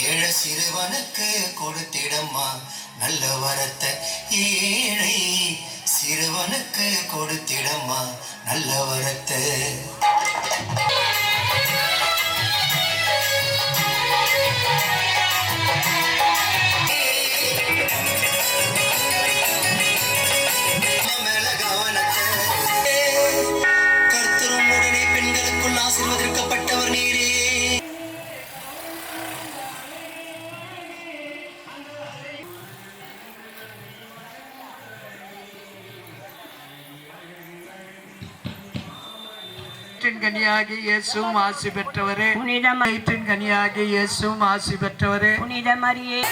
ஏழ சிறுவனுக்கு கொடுத்திடம்மா நல்ல வரத்தை, ஏழை சிறுவனுக்கு கொடுத்திடம்மா நல்ல வரத்தை. கர்த்தரும் உடனே பெண்களுக்குள் ஆசீர்வதிக்கப்பட்டவர் நீரே. கனியாகி இயேசுவும் ஆசி பெற்றவரே, புனித மரியின் கனியாகி இயேசுவும் ஆசி பெற்றவரே, புனித மரியே.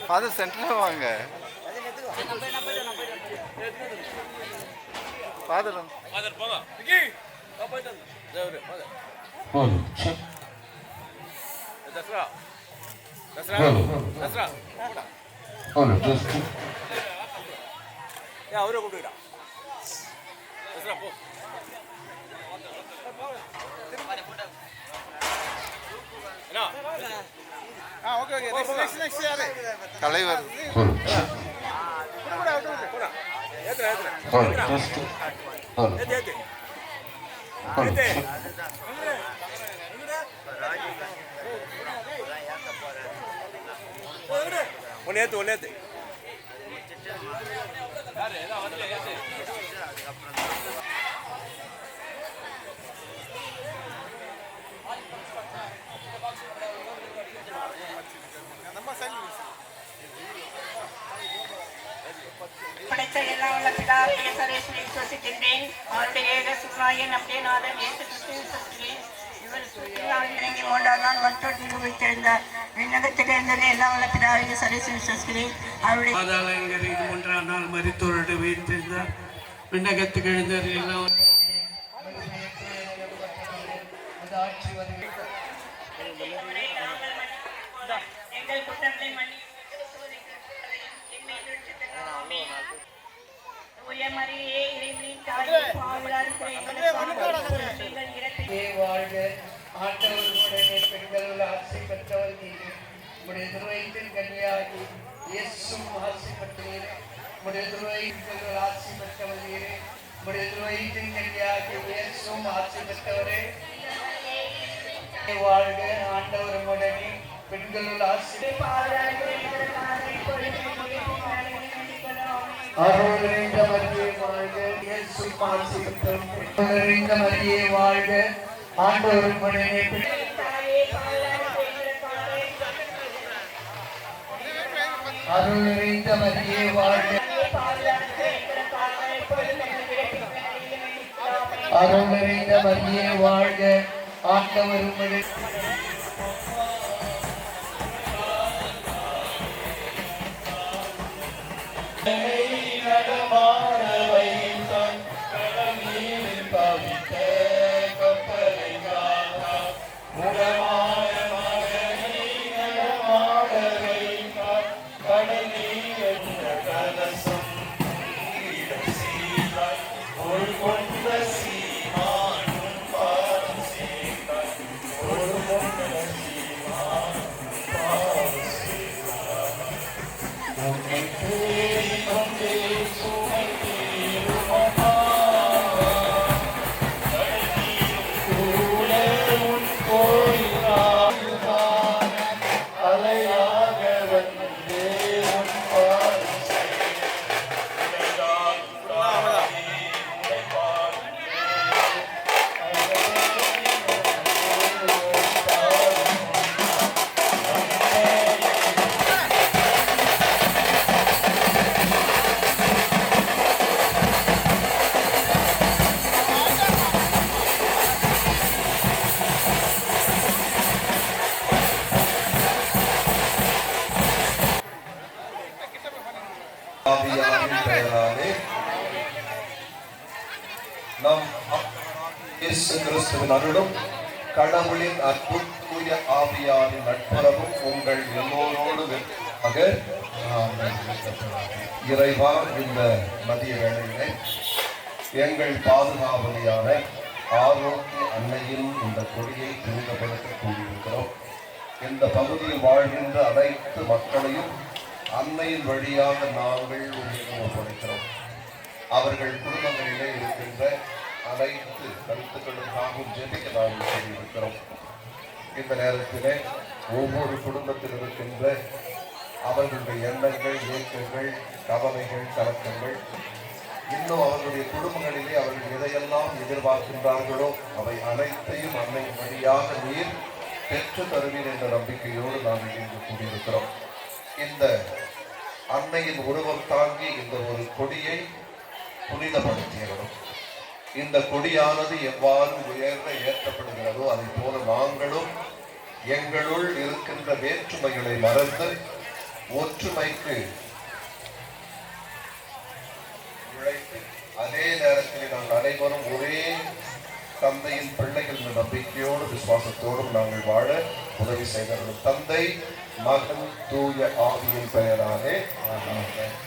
ஃபாதர் சென்டர்ல வாங்க. ஃபாதர் ஃபாதர் போங்க. விக்கி போய்ட்டு தேவரே ஃபாதர். Hello check. தஸ்ரா தஸ்ரா தஸ்ரா. Hello just. அவரே கூப்பிடுடா. தஸ்ரா போ. என்ன? ஓகே ஓகே நெக்ஸ்ட் யாரு தலைவர் போடா போடா போடா ஏத்ரா ஏத்ரா ஏத்து ஏத்து ஒன்னேத்து ஒன்னேத்து யாரு ஏதா வந்து ஏத்து படைத்த எல்லாம் உள்ள பிதாவே சரேஸ்வரி விசுவசிக்கின்றேன். அவருடைய ஏக சுகாய நம்முடைய நாதன் இயேசு கிறிஸ்துவை விசுவசிக்கிறேன். இவர் சுற்றினால் இறங்கி 3ஆம் நாள் மற்றொரு உயிர்த்தெழுந்தார். விண்ணகத்தில் இருந்தது எல்லாம் உள்ள பிதாவே சரேஸ்வரி விசுவசிக்கிறேன். அவருடைய 3ஆம் நாள் மரித்தோருடைய உயிர்த்தெழுந்தார். விண்ணகத்துக்கு எழுந்தார். எல்லாம் எங்கள் குற்றங்களை மன்னி ஆண்டவர்களுடனே பெண்களுள் ஆசி பெற்றவர் நீரே. உம்முடைய திருவயிற்றின் கன்னியாகி இயேசுவும் ஆசி பெற்றீரே. உம்முடைய திருவயிற்றின் ஆசி பெற்றவர் நீரே. உம்முடைய திருவயிற்றின் கன்னியாகி இயேசுவும் ஆசி பெற்றவரே. வாழ்க. ஆண்டவர் உடனே பெண்களுள் அருள் நிறைந்த மரியே வாழ்க. இயேசு ஆசி பெற்றவரே. அருள் நிறைந்த மரியே வாழ்க. ஆண்டவர் உடனே அருள் நிறைந்த மரியே வாழ்க. அருள் நிறைந்த மரியே வாழ்க. ஆண்டவர் உடனே ஆவியாரின் பெயராலே நம் இயேசு கிறிஸ்துவின் அருளும் கடவுளின் அற்புத தூய ஆவியாரின் நட்புறவும் உங்கள் எல்லோரோடு இறைவா, இந்த மதிய வேளையிலே எங்கள் பாதுகாவலியான ஆரோக்கிய அன்னையின் இந்த கொடியை புனிதப்படுத்த கூடியிருக்கிறோம். இந்த பகுதியில் வாழ்கின்ற அனைத்து மக்களையும் அன்னையின் வழியாக நாங்கள் உங்களிடம் ஒப்படைக்கிறோம். அவர்கள் குடும்பங்களிலே இருக்கின்ற அனைத்து கருத்துக்களுக்காகவும் ஜெபிக்க நாங்கள் சொல்லியிருக்கிறோம். இந்த நேரத்திலே ஒவ்வொரு குடும்பத்தில் இருக்கின்ற அவர்களுடைய எண்ணங்கள், இயக்கங்கள், கவலைகள், கலக்கங்கள், இன்னும் அவர்களுடைய குடும்பங்களிலே அவர்கள் எதையெல்லாம் எதிர்பார்க்கின்றார்களோ அவை அனைத்தையும் அன்னையின் வழியாக நீர் பெற்று தருவீர் என்ற நம்பிக்கையோடு நாங்கள் இங்கு கூடியிருக்கிறோம். இந்த அன்னையின் உருவம் தாங்கி இந்த ஒரு கொடியை புனிதப்படுத்தியவரும் இந்த கொடியானது எவ்வாறு உயர்ந்த ஏற்றப்படுகிறதோ அதை போல நாங்களும் எங்களுள் இருக்கின்ற வேற்றுமைகளை மறந்து ஒற்றுமைக்கு உழைத்து அதே நேரத்தில் நாங்கள் அனைவரும் ஒரே தந்தையின் பிள்ளைகள் என்ற நம்பிக்கையோடு விசுவாசத்தோடும் நாங்கள் வாழ உதவி செய்தவர்கள் தந்தை, மகன், தூய ஆவியின் பெயராலே ஆமென்.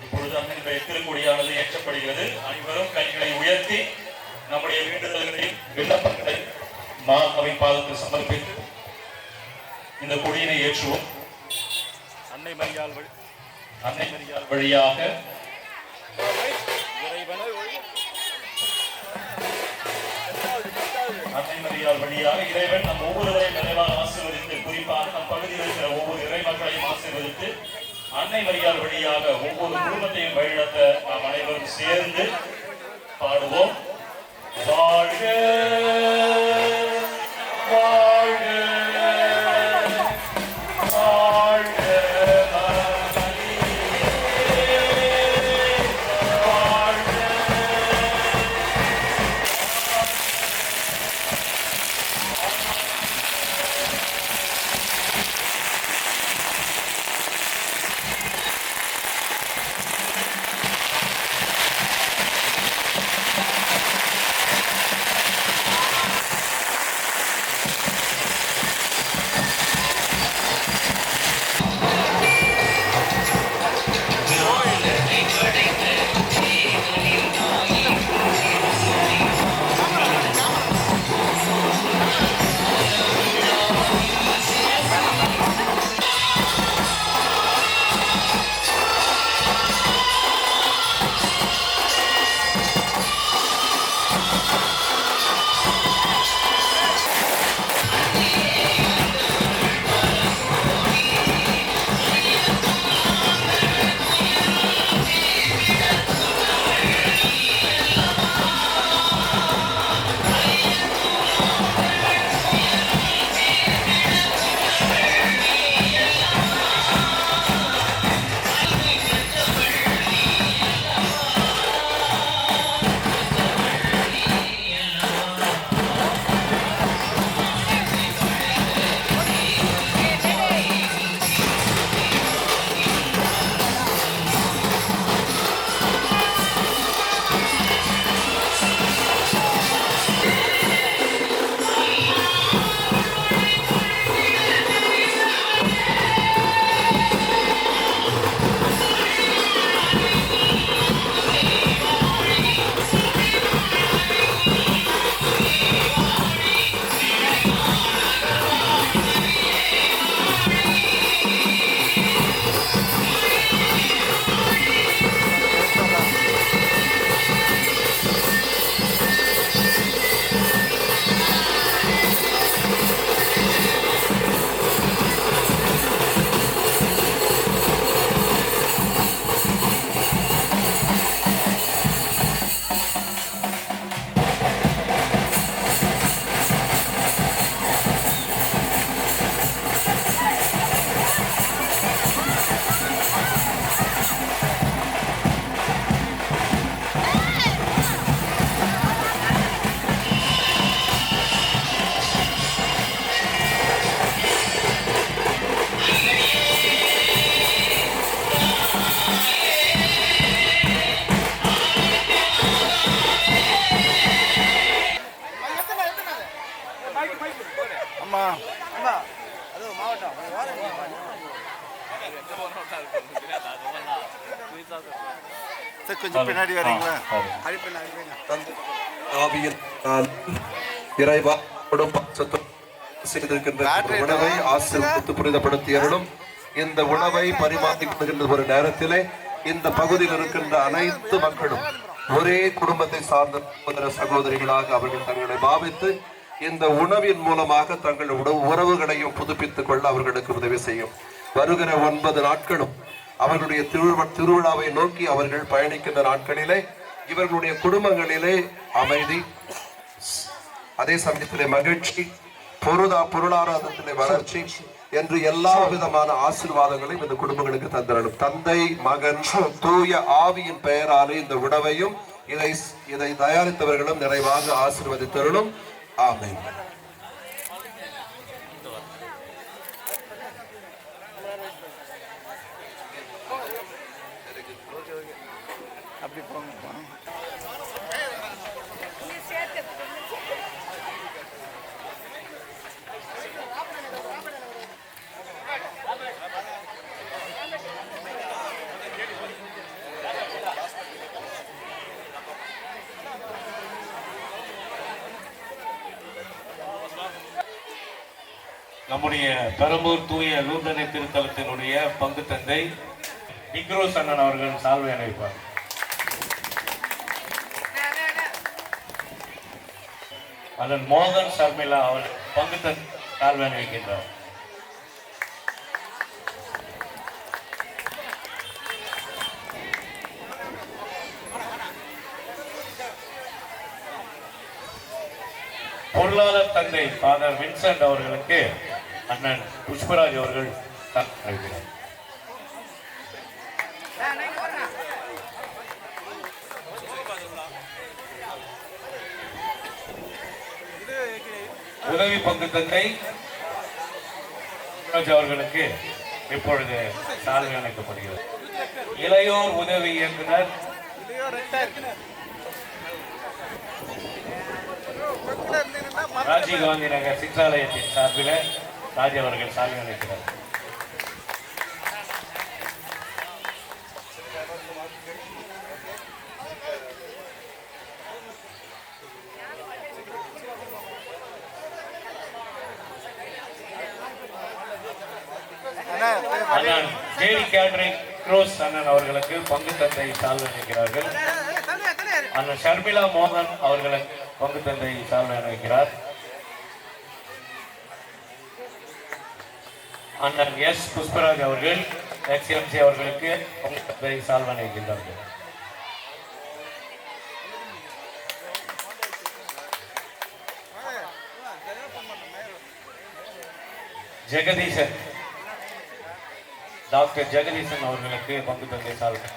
இப்பொழுது அன்னையினுடைய திருக்கொடியானது ஏற்றப்படுகிறது. அனைவரும் கைகளை உயர்த்தி நம்முடைய வேண்டுதல்களையும் விண்ணப்பங்களையும் மாதாவின் பாதத்தில் சமர்ப்பித்து இந்த கொடியினை ஏற்றுவோம். அன்னை மரியாள் வழியாக இறைவன் நம் ஒவ்வொருவரையும் நிறைவாக ஆசீர்வதித்து, குறிப்பாக நம் பகுதியில் இருக்கிற ஒவ்வொரு இறை மக்களையும் ஆசீர்வதித்து அன்னை மரியாள் வழியாக ஒவ்வொரு குடும்பத்தையும் வழிநடத்த நாம் அனைவரும் சேர்ந்து பாடுவோம். வாழ்க வாழ்க வாழ்க கொஞ்சம் பின்னாடி வரீங்களா? இறைவா செய்திருக்கின்ற உணவை ஆசீர்வதித்து புனிதப்படுத்தியவர்களும் இந்த உணவை பரிமாறிக்கொள்கின்ற ஒரு நேரத்திலே இந்த பகுதியில் இருக்கின்ற அனைத்து மக்களும் ஒரே குடும்பத்தை சார்ந்த சகோதர சகோதரிகளாக அவர்கள் தங்களை பாவித்து இந்த உணவின் மூலமாக தங்கள் உறவுகளையும் புதுப்பித்துக் கொள்ள அவர்களுக்கு உதவி செய்யும். வருகிற 9 நாட்களும் அவர்களுடைய திருவிழாவை நோக்கி அவர்கள் பயணிக்கின்ற நாட்களிலே இவர்களுடைய குடும்பங்களிலே அமைதி, அதே சமயத்திலே மகிழ்ச்சி, பொருளாதாரத்திலே வளர்ச்சி என்று எல்லா விதமான ஆசீர்வாதங்களையும் இந்த குடும்பங்களுக்கு தந்திரணும். தந்தை, மகன், தூய ஆவியின் பெயராலே இந்த உணவையும் இதை தயாரித்தவர்களும் நிறைவாக ஆசீர்வதித்தருளும். ஆமென். நம்முடைய பெரம்பூர் தூய லூர்தனை திருத்தலத்தினுடைய பங்கு தந்தை நிக்ரோஸ் அண்ணன் அவர்கள் சால்வை அணிவிப்பார். அதன் மோகன் சர்மிளா அவர் பங்கு தந்தை சால்வை அணிவிக்கின்றார். பொருளாளர் தந்தை ஃபாதர் வின்சென்ட் அவர்களுக்கு அண்ணன் புஷ்பராஜ் அவர்கள் அறிவிக்கிறார். உதவி பங்கு தந்தை அவர்களுக்கு இப்பொழுது சால்வை அளிக்கப்படுகிறது. இளையோர் உதவி இயக்குனர் ராஜீவ்காந்தி நகர் சிற்றாலயத்தின் சார்பில் ராஜ் அவர்கள் சால்வை அளிக்கிறார். அண்ணன் ஜேடி கேட்டரிங் க்ரோஸ் அண்ணன் அவர்களுக்கு பங்கு தந்தை சால்வை அளிக்கிறார்கள். அண்ணன் ஷர்மிளா மோகன் அவர்களுக்கு பங்கு தந்தை சால்வை அணிவிக்கிறார். அண்ணன் எஸ் புஷ்பராஜ் அவர்கள் எக்ஸ்எம்சி அவர்களுக்கு பங்கு தந்தை சால்வை அணிவிக்கின்றார்கள். ஜெகதீசன் டாக்டர் ஜெகதீசன் அவர்களுக்கு பங்கு தந்தை சால்வை.